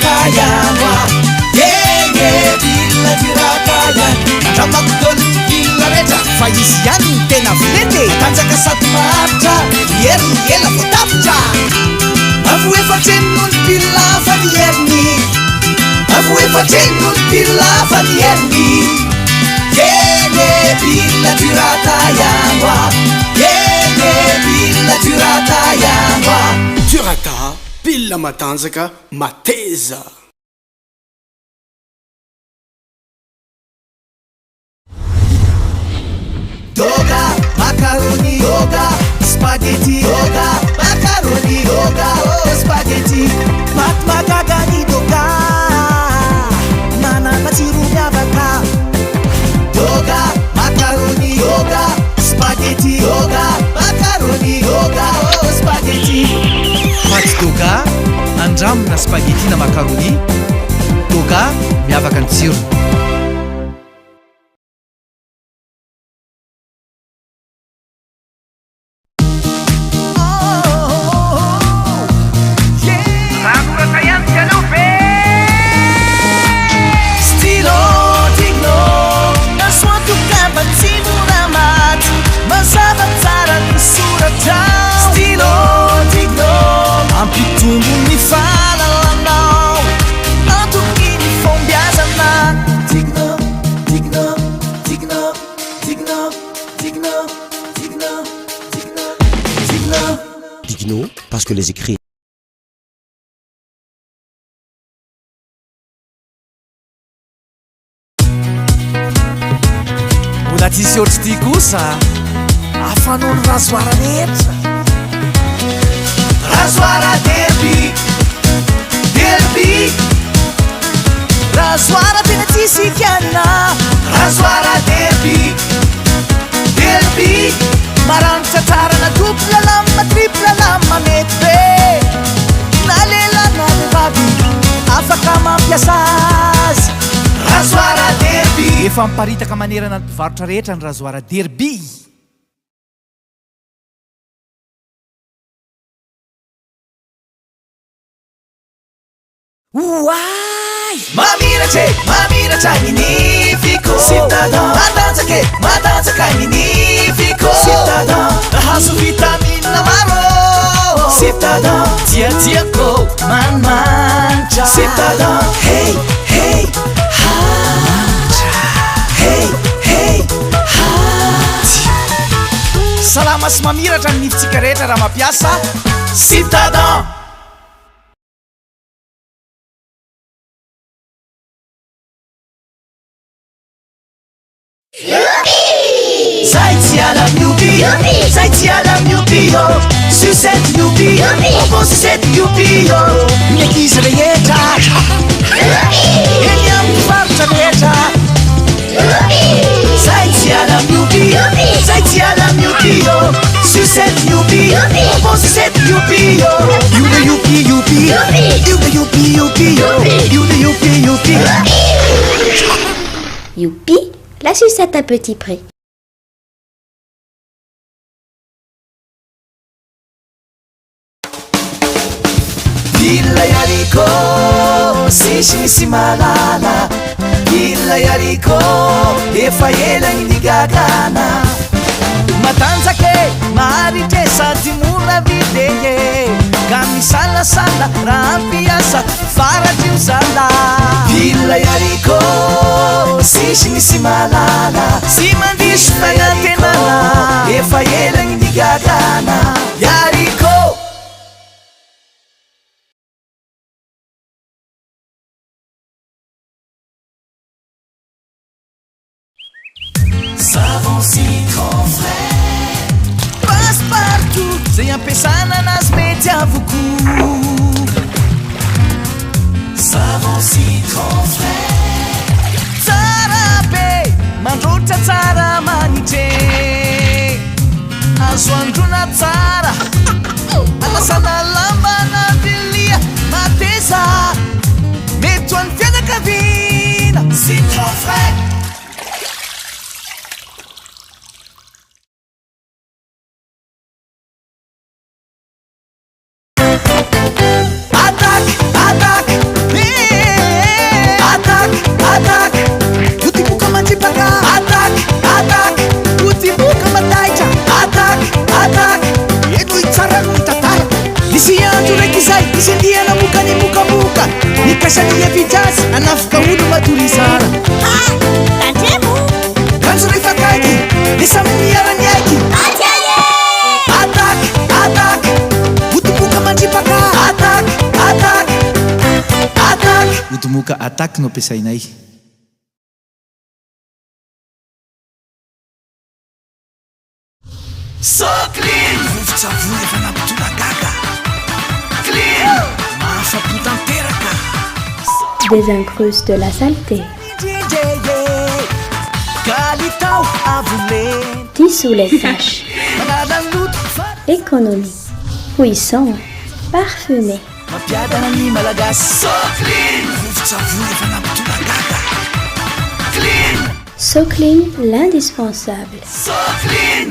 tiratayama villa tirataya ramakdolila retra fa izy ihany ny tena vilety tanjaka sady maritra heriny ela voatafitra avo efatrenony pila fa ny heriny avo efatrenony pila fa ny heriny villa tiratayama villa tiratayama turata pila matanjaka mateza Yoga, macaroni, yoga, spaghetti, yoga, macaroni, yoga, oh, spaghetti. Mat magagani yoga, mana matsiru miavaka. Yoga, macaroni, yoga, spaghetti, yoga, macaroni, yoga, oh, spaghetti. Mat yoga, andramina spaghetti na macaroni. Yoga, miavaka ny tsiro. Parce que les écrits mbola tsisy ohatry ty kosa afanony razoara rehetra Razoara derby, derby. Razoara tena tsisy ikanina. Razoara derby, derby. Maranitra tsara na double lama, triple lama mety be. Na lela na vehivavy afaka mampiasa azy. Razoara derby. efa miparitaka manerana ny mpivarotra rehetra ny razoara derby. Uai! Mamiratra ny nifiko. Citadin. Matanjaka ny nifiko. Citadin. Nahazo vitamina maro. Citadin. Tiatiako manimanitra. Citadin. Hey, hey, manitra. Hey, hey, salama sy mamiratra ny nifitsika rehetra raha mampiasa Citadin. Zaitiala Newbie, Zaitiala Newbie, sucette Newbie, on sucette Newbie, l'église rehetra, eny amin'ny faritra rehetra. Zaitiala Newbie, Zaitiala Newbie, sucette Newbie, on sucette Newbie, Youpi, Youpi, la sucette à petit prix. Villa yariko, sisi malala. Villa yariko, efa ela ny gagana. matanjaka maharitra sady mora videye ka misalasala raha ampiasa faratry io zala. Villa yariko, sisi malala. sy mandiso fanatenana Efa ela ny gagana. Yariko. Savon citron frais passe partout zay ampiasana anazy mety avoko. Savon citron frais tsara be mandrotra tsara manitre azo androna tsara alasana lamba na vilia mateza mety ho an'ny fianakaviana. Citron frais. Attaque, anafika olo matorizara Tandremo kanjo rehefa kaiky le samy miara-miaiky ataky ataky otomoka mandripaka ataky ataky ataky otomoka ataky no ampiasainay so clean vovotsavony efa nampitolagaga clean mahafapotanteraka Des incrustes de la saleté. kalitao avole Dissous les saches. manadaloto Économie. Puissant. Parfumé. mampiadana ny malagasy so clean vovotsavony efa nampitolagaga clean So clean, l'indispensable. so clean